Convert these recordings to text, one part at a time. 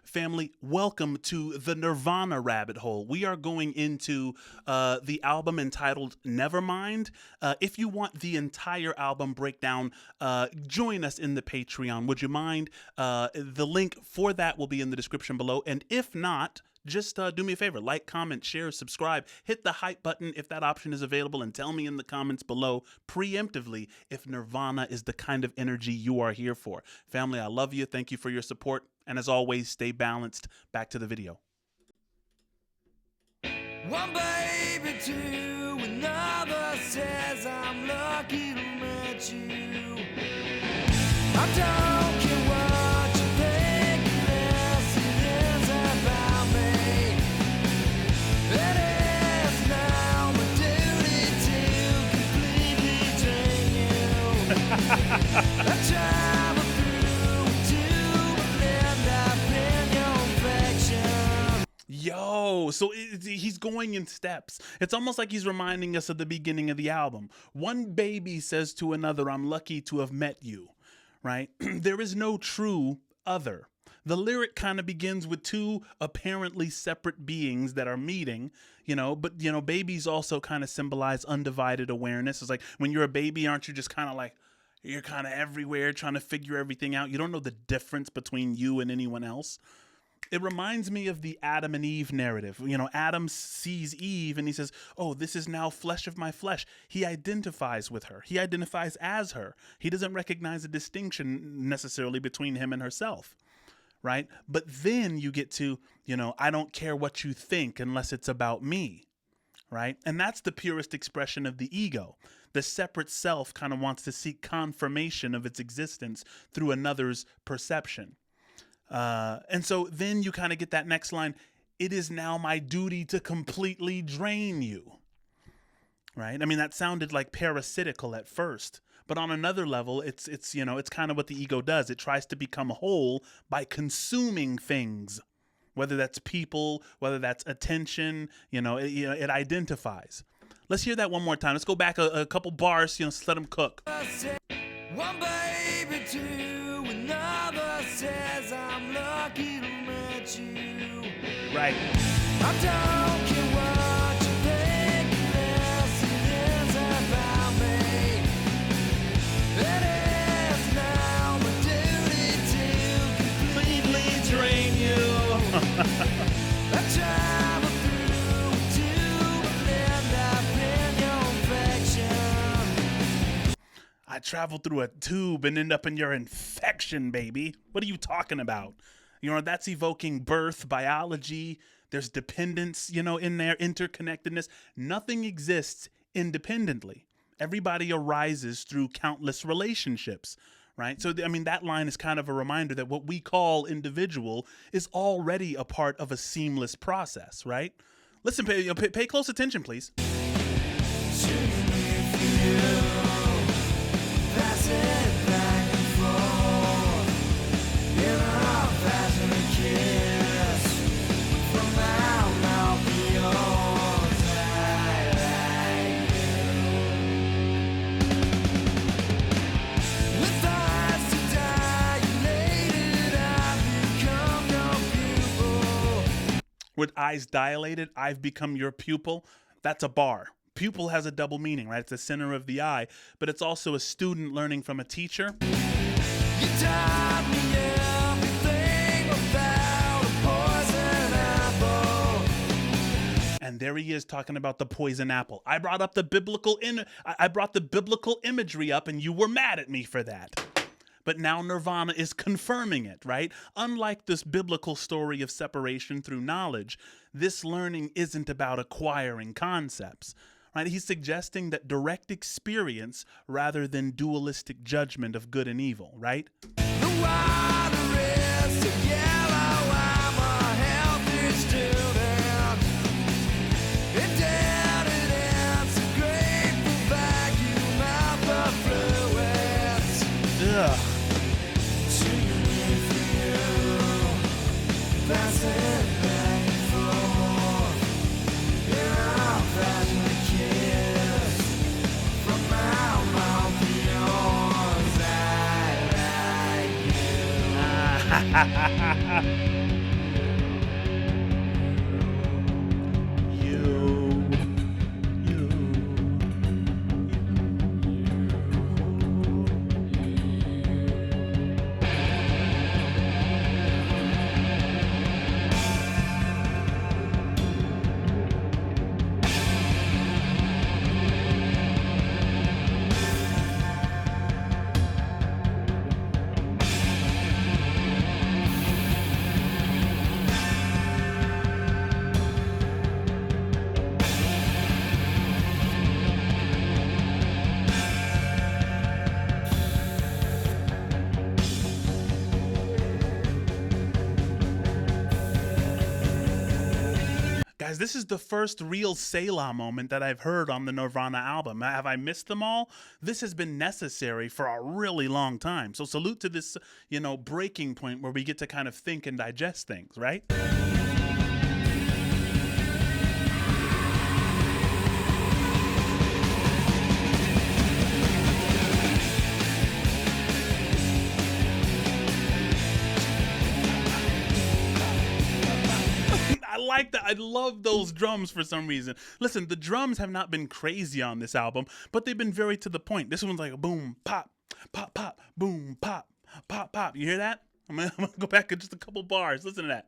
Family, welcome to the Nirvana rabbit hole. We are going into the album entitled Nevermind. If you want the entire album breakdown, join us in the Patreon. Would you mind? The link for that will be in the description below. And if not, just do me a favor, like, comment, share, subscribe, hit the hype button if that option is available, and tell me in the comments below preemptively if Nirvana is the kind of energy you are here for. Family, I love you. Thank you for your support. And as always, stay balanced. Back to the video. One baby, two, another says I'm lucky to meet you. I don't care what you think, this is about me. It is now my duty to completely drain you. I travel through to end up in your affection. Yo, so he's going in steps. It's almost like he's reminding us of the beginning of the album. One baby says to another, I'm lucky to have met you, right? There is no true other. The lyric kind of begins with two apparently separate beings that are meeting, but babies also kind of symbolize undivided awareness. It's like when you're a baby, aren't you just kind of like, you're kind of everywhere trying to figure everything out. You don't know the difference between you and anyone else. It reminds me of the Adam and Eve narrative. Adam sees Eve and he says, oh, this is now flesh of my flesh. He identifies with her. He identifies as her. He doesn't recognize a distinction necessarily between him and herself, right? But then you get to, I don't care what you think unless it's about me, right? And that's the purest expression of the ego. The separate self kind of wants to seek confirmation of its existence through another's perception. And so then you kind of get that next line, it is now my duty to completely drain you, right? I mean, that sounded like parasitical at first, but on another level, it's kind of what the ego does. It tries to become whole by consuming things, whether that's people, whether that's attention, it identifies. Let's hear that one more time. Let's go back a couple bars, just let them cook. One baby, two, another says I'm lucky to meet you. Right. I don't care what you think, this is about me. It is now my duty to completely drain you. I travel through to end up in your affection. I travel through a tube and end up in your infection, baby. What are you talking about? That's evoking birth, biology. There's dependence, in there, interconnectedness. Nothing exists independently. Everybody arises through countless relationships, right? So, that line is kind of a reminder that what we call individual is already a part of a seamless process, right? Listen, pay close attention, please. With eyes dilated, I've become your pupil. That's a bar. Pupil has a double meaning, right? It's the center of the eye, but it's also a student learning from a teacher. You taught me everything about a poison apple. And there he is talking about the poison apple. I brought up the biblical I brought the biblical imagery up, and you were mad at me for that. But now Nirvana is confirming it, right? Unlike this biblical story of separation through knowledge, this learning isn't about acquiring concepts, right? He's suggesting that direct experience rather than dualistic judgment of good and evil, right? The water is so yellow, I'm a healthy student. It did it is a grateful vacuum out the fluids. Ugh. That's it, back and forth. Yeah, I'll passionate kiss from my mouth to yours. I like you. Guys, this is the first real Selah moment that I've heard on the Nirvana album. Have I missed them all? This has been necessary for a really long time. So salute to this, breaking point where we get to kind of think and digest things, right? I like that. I love those drums for some reason. Listen, the drums have not been crazy on this album, but they've been very to the point. This one's like a boom, pop, pop, pop, boom, pop, pop, pop. You hear that? I'm gonna go back in just a couple bars. Listen to that.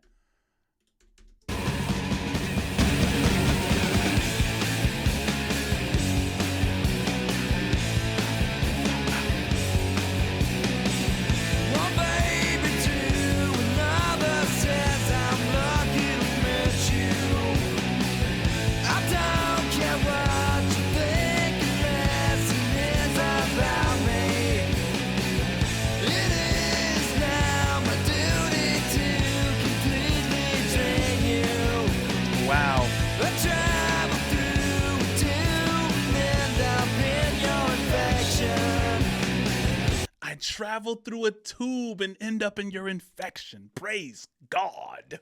One baby to another says I'm lucky to meet you. I don't care what you think, unless it is about me. It is now my duty to completely drain you. Wow. I travel through a tube and end up in your infection. I travel through a tube and end up in your infection. Praise God.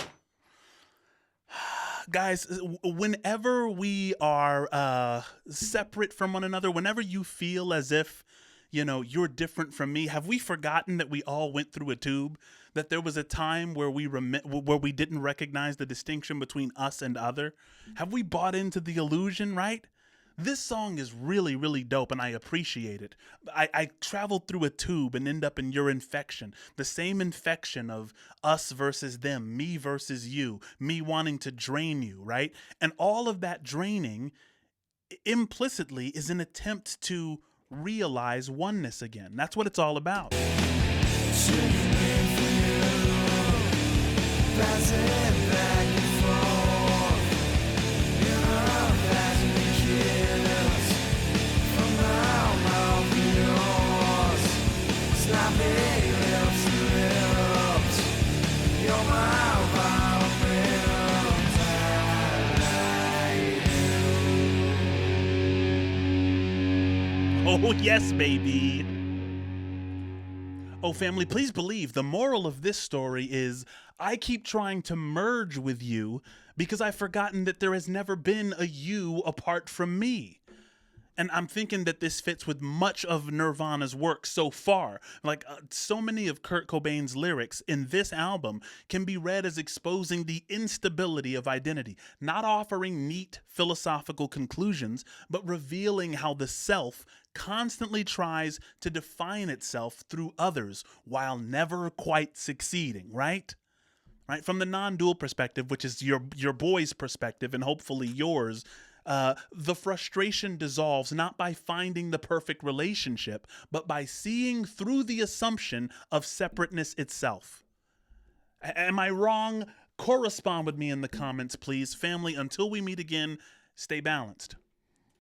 Guys, whenever we are separate from one another, whenever you feel as if, you're different from me, have we forgotten that we all went through a tube? That there was a time where we didn't recognize the distinction between us and other? Have we bought into the illusion, right? This song is really, really dope, and I appreciate it. I traveled through a tube and end up in your infection. The same infection of us versus them, me versus you, me wanting to drain you, right? And all of that draining implicitly is an attempt to realize oneness again. That's what it's all about. Passing back and forth, in our passionate kiss, from my mouth to yours, snapping lips to lips, you're my Valentine's, I like you. Oh, yes, baby. Oh, family, please believe the moral of this story is I keep trying to merge with you because I've forgotten that there has never been a you apart from me. And I'm thinking that this fits with much of Nirvana's work so far. Like, so many of Kurt Cobain's lyrics in this album can be read as exposing the instability of identity, not offering neat philosophical conclusions, but revealing how the self constantly tries to define itself through others while never quite succeeding, right? Right? From the non-dual perspective, which is your boy's perspective and hopefully yours, the frustration dissolves not by finding the perfect relationship, but by seeing through the assumption of separateness itself. Am I wrong? Correspond with me in the comments, please. Family, until we meet again, stay balanced.